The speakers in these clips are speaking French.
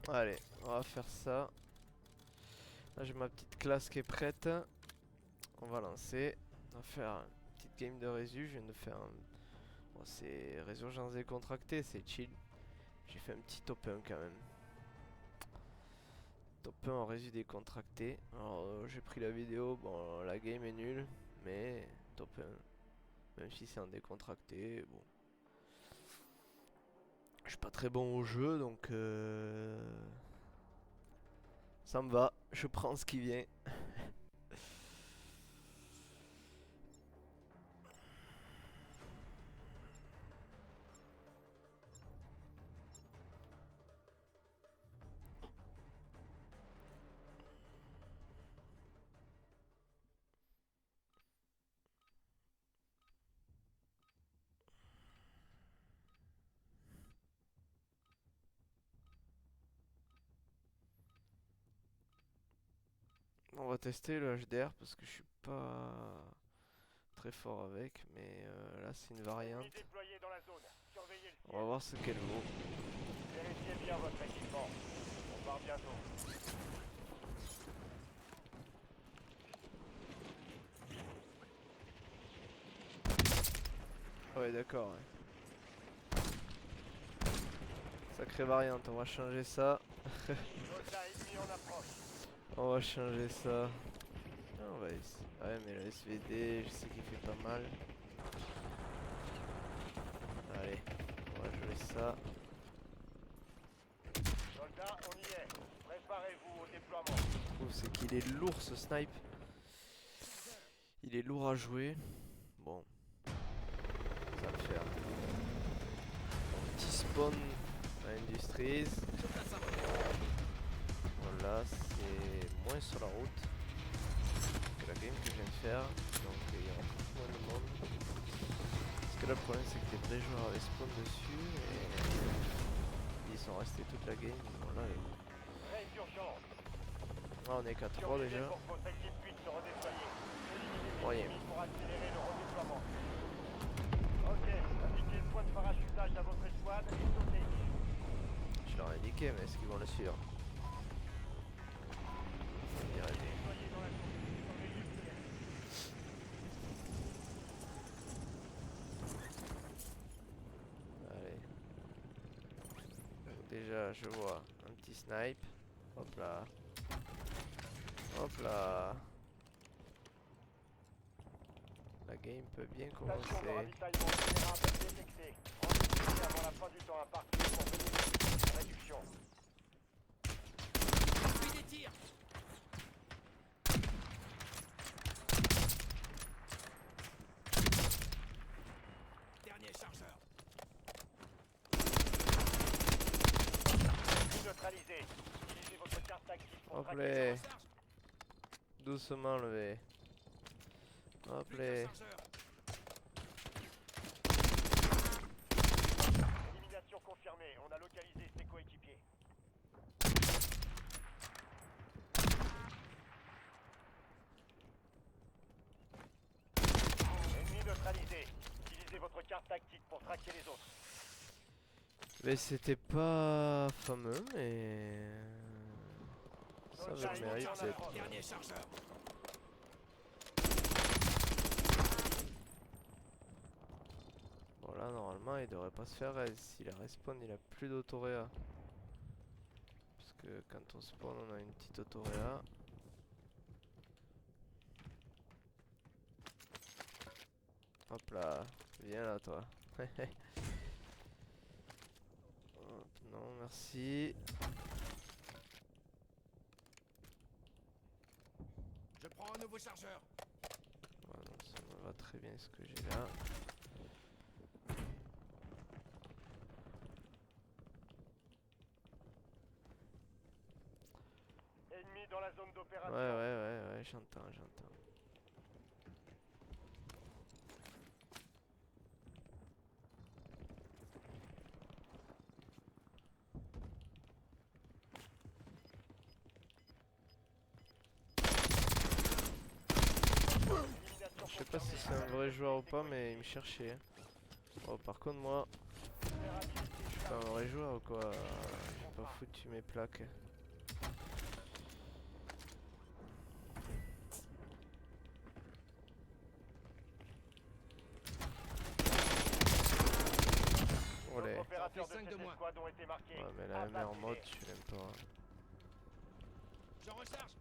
Allez, on va faire ça. Là j'ai ma petite classe qui est prête. On va lancer. On va faire une petite game de résu. Je viens de faire un... Bon, c'est résurgence décontractée, c'est chill. J'ai fait un petit top 1 quand même. Top 1 en résu décontracté. Alors j'ai pris la vidéo, bon la game est nulle. Mais top 1. Même si c'est en décontracté, bon. Je suis pas très bon au jeu donc ça me va, je prends ce qui vient. On va tester le HDR parce que je suis pas très fort avec, mais là c'est une variante. On va voir ce qu'elle vaut. Vérifiez bien votre équipement. On part bientôt. Ouais d'accord, ouais. Sacrée variante, on va changer ça. Soldat ennemi en approche. On va changer ça. Ah, on va essayer. Ouais mais le SVD, je sais qu'il fait pas mal. Allez, on va jouer ça. Soldats, on y est. Préparez-vous au déploiement. Je trouve c'est qu'il est lourd ce snipe. Il est lourd à jouer. Bon, ça va le faire. Petit spawn à Industries. Voilà, c'est moins sur la route que la game que je viens de faire. Donc il y aura beaucoup moins de monde. Parce que là le problème c'est que les vrais joueurs avaient spawn dessus et ils sont restés toute la game. Voilà, Raid d'urgence. là on est qu'à 3 Surveillez déjà. pour que votre équipe puisse se redéployer. Éliminez Moyen. les ennemis pour accélérer le redéploiement. Ok, indiquez le point de parachutage à votre escouade et sautez. Je leur ai indiqué mais est-ce qu'ils vont le suivre? On dirait bien. Déployez dans la zone. Surveillez le ciel. Allez. Donc déjà je vois un petit snipe. Hop là. Hop là. La game peut bien Station de commencer. ravitaillement vulnérable détectée. Rendez-vous avant la fin du temps imparti pour bénéficier d'une réduction. Puis des tirs. Dernier chargeur. Neutralisé. Utilisez votre carte active pour Hop traquer là. les Recharge. Doucement levé. Hop Plus là. qu'un chargeur. élimination confirmée. On a localisé ses coéquipiers. Ennemi neutralisé. Utilisez votre carte tactique pour traquer les autres. Mais c'était pas fameux, mais ça avait Soldat le mérite ennemi en d'être. approche. Dernier chargeur. Bon là normalement il devrait pas se faire raise. S'il a respawn il a plus d'autoréa. Parce que quand on spawn on a une petite autoréa. Hop là, viens là toi. Hop, non merci. Je prends un nouveau chargeur. Voilà, donc ça me va très bien ce que j'ai là. Ennemi dans la zone Ouais d'opération. ouais j'entends. Élimination Je sais pas si confirmée. c'est un vrai joueur ou pas mais il me cherchait. Oh par contre moi, je suis pas un vrai joueur ou quoi. pas foutu mes plaques. Olé. D'autres opérateurs de Ça en fait 5 de cette moins. escouade ont été marqués. Ouais, mais la mer en mode, Abattez-les. je l'aime pas. J'en recharge.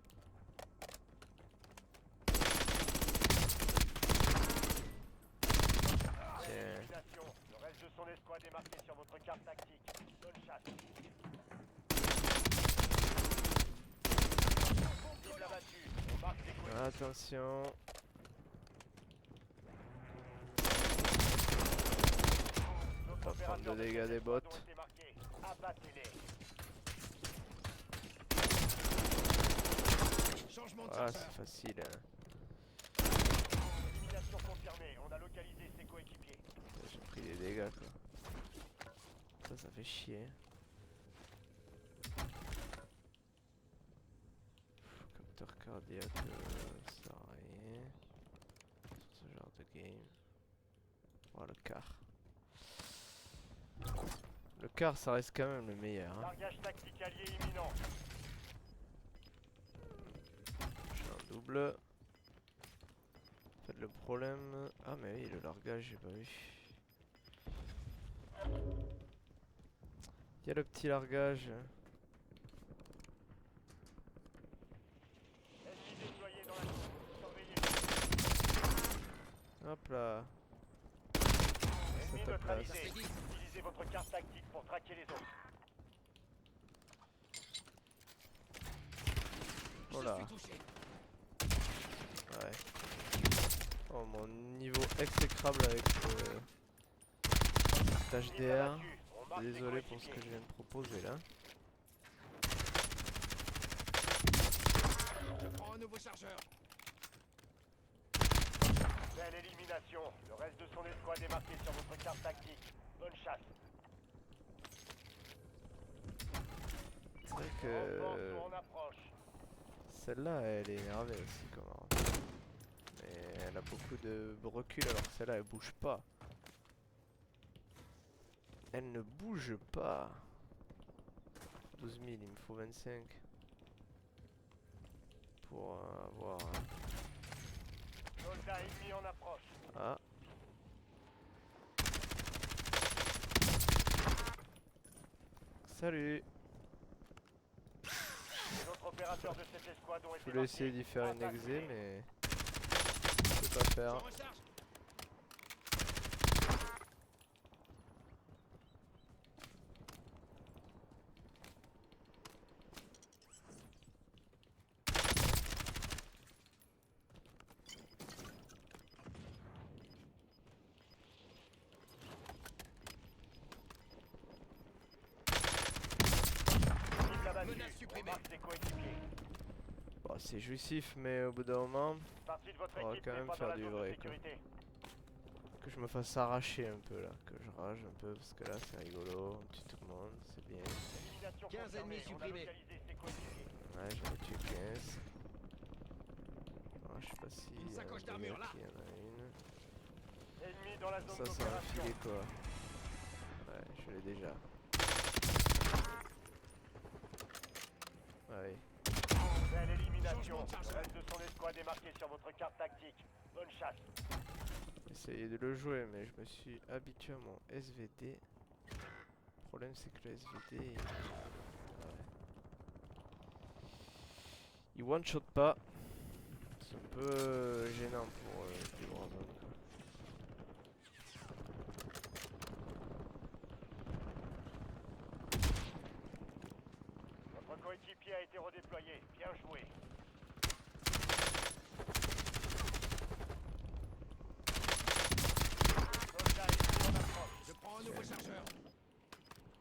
Tiens. Élimination. Le reste de son escouade est marqué sur votre carte tactique. Bonne chasse. Cible abattue. On marque des colis. Attention. D'autres Pas prendre de opérateurs dégâts cette des escouade bots. ont été marqués. Abattez-les. Changement de Ah, chargeur. c'est facile. Hein. Élimination confirmée. On a localisé ses coéquipiers. J'ai pris des dégâts quoi. Ça fait chier. Capteur cardiaque, ça sert à rien. Sur ce genre de game. Oh, le car. Le car, ça reste quand même le meilleur. Hein. Largage tactique allié imminent. Je suis en double. En fait, le problème. Ah, mais oui, le largage, j'ai pas vu. Il y a le petit largage. Ennemi déployé dans la zone. Surveillez. Hop là. Ennemi Ça tape là. neutralisé. Utilisez votre carte tactique pour traquer les autres. Oh là. Je suis touché. Ouais. Oh, mon niveau exécrable avec cet Cible HDR. abattue. On marque des Désolé pour ce que coéquipiers. je viens de proposer là. Je prends un nouveau chargeur. Belle élimination. Le reste de son escouade est marqué sur votre carte tactique. Bonne chasse. C'est vrai Renfort que sont en approche. celle-là elle est énervée aussi comment. Mais elle a beaucoup de recul alors que celle-là elle bouge pas. Elle ne bouge pas. 12 000, il me faut 25 pour avoir. Soldat ennemi en approche. Ah. Salut. Les autres opérateurs de cette escouade ont Je été voulais essayer marqués. d'y faire une exé Abattez-les. mais je peux pas J'en faire. recharge. Cible abattue. Menace On supprimée. marque des coéquipiers. Bon, c'est jouissif mais au bout d'un moment Partie de votre On va équipe quand n'est même pas dans faire la du zone de vrai, quoi. sécurité. que je me fasse arracher un peu là, que je rage un peu parce que là c'est rigolo, on tue tout le monde, c'est bien. Élimination 15 confirmée. ennemis On a supprimés. localisé ses coéquipiers. Ouais, j'en ai tué 15. Ah, je sais pas si Une sacoche d'armure, là. il y en a une. Ennemi dans la zone Ça, ça va d'opération. filer quoi. Ouais, je l'ai déjà. Ouais. Belle élimination. Changement de Le chargeur. reste de son escouade est marqué sur votre carte tactique. Bonne chasse. Essayé de le jouer, mais je me suis habitué à mon SVD. Le problème, c'est que le SVD. Ouais. Il one-shot pas. C'est un peu gênant pour du Warzone, quoi. Votre coéquipier a été redéployé. Bien joué. Soldat ennemi en approche. Je prends un nouveau chargeur.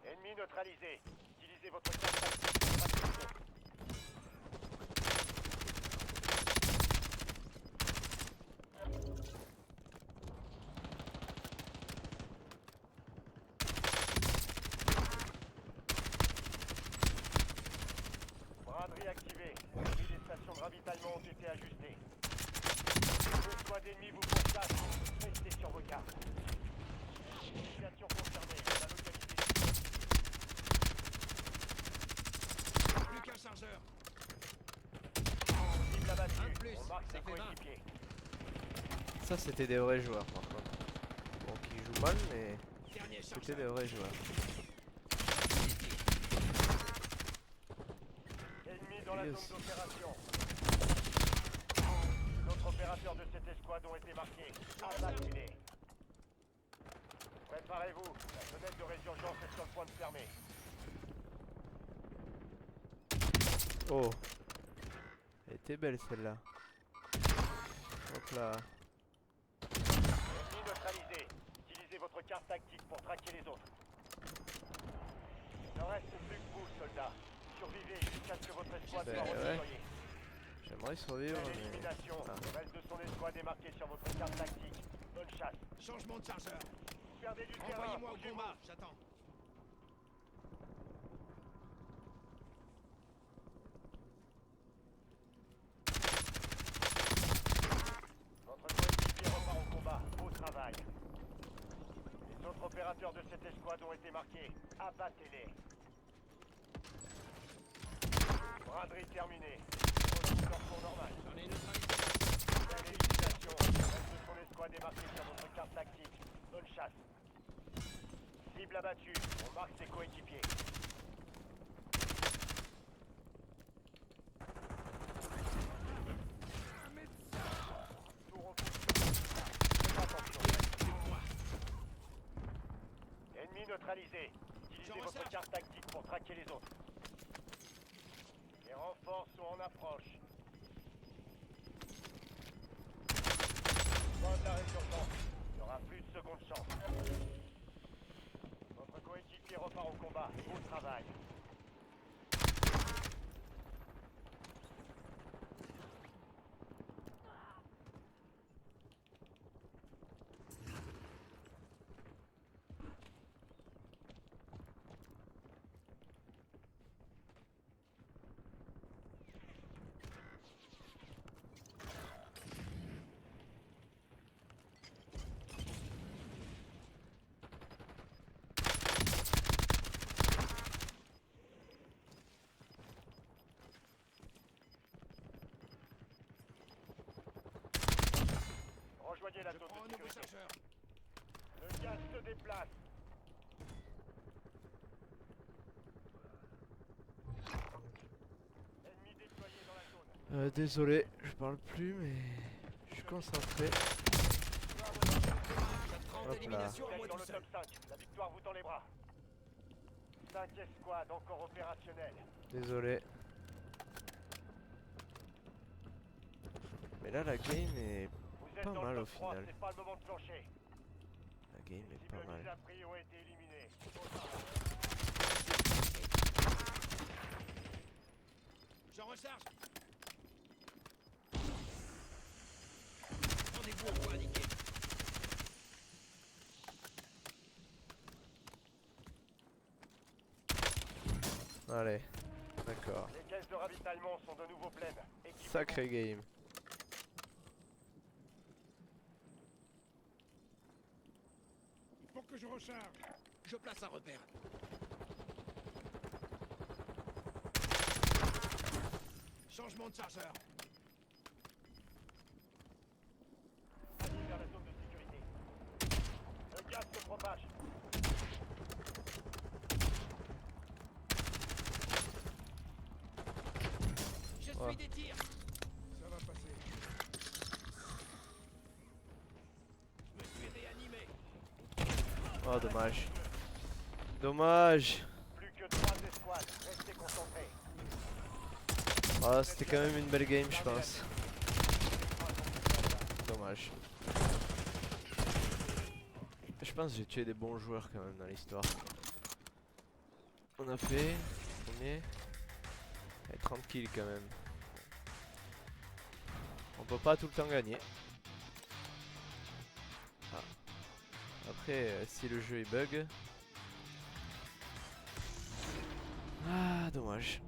Ennemi neutralisé. Utilisez votre carte tactique pour traquer les autres. Braderie activée. Les prix des stations de ravitaillement ont été ajustés. Deux squads ennemis vous pourchassent. Restez sur vos gardes. Élimination confirmée. On a localisé. marque Ça ses fait 20. coéquipiers. Ça c'était des vrais joueurs par contre. Bon, qui jouent mal, mais Dernier c'était chargeur. des vrais joueurs. Ennemis dans la Lui zone aussi. d'opération. D'autres opérateurs de cette escouade ont été marqués. Abattez-les. Préparez-vous. La fenêtre de résurgence est sur le point de fermer. Oh, elle était belle celle-là. Hop là. Ennemi neutralisé. Utilisez votre carte tactique pour traquer les autres. Il ne reste plus que vous, soldats. Survivez jusqu'à ce que votre escouade Ben soit ouais. redéployée. J'aimerais survivre, Belle mais... élimination. Ah. Le reste de son escouade est marqué sur votre carte tactique. Bonne chasse. Changement de chargeur. Vous perdez du terrain. Envoyez-moi au bougez-vous. combat. J'attends. Votre coéquipier repart au combat. Au travail. Les autres opérateurs de cette escouade ont été marqués. Abattez-les. Braderie terminée. Retour leur cours normal. J'en ai neutralisé. Belle élimination. Le reste de son escouade est marqué sur votre carte tactique. Bonne chasse. Cible abattue. On marque ses coéquipiers. Tout repousse. Faites attention. Ennemi neutralisé. Utilisez Je votre recharge. carte tactique pour traquer les autres. Les renforts sont en approche. Fin de la résurgence. Il n'y aura plus de seconde chance. Votre coéquipier repart au combat. Au travail. Rejoignez la Je zone prends un de nouveau sécurité. chargeur. Le gaz se déplace. Ennemi déployé dans la zone. Désolé, je parle plus, mais... Je suis concentré. J'ai 30 Hop là. éliminations Vous à êtes moi dans tout le seul. top 5. La victoire vous tend les bras. 5 escouades encore opérationnelles. Désolé. Mais là, la game est... Vous êtes Pas dans mal le au top 3, final. c'est pas le moment de plancher. La game Les est cibles pas mises mal. à prix ont été éliminées. J'en recharge. Rendez-vous au point indiqué. Allez, d'accord. Les caisses de ravitaillement sont de nouveau pleines. Équipez-vous. Sacré game. Pour que je recharge. Je place un repère. Changement de chargeur. Allez vers la zone de sécurité. Le gaz se propage. Je Oh. suis des tirs. Ça va passer. Je me suis réanimé. Oh, dommage. Dommage. Plus que 3 escouades. Restez concentrés. Ah, c'était quand même une belle game, je pense. Dommage. Je pense que j'ai tué des bons joueurs quand même dans l'histoire. On a fait premier. Et 30 kills quand même. On peut pas tout le temps gagner. Ah. Après, si le jeu est bug. Ah, dommage.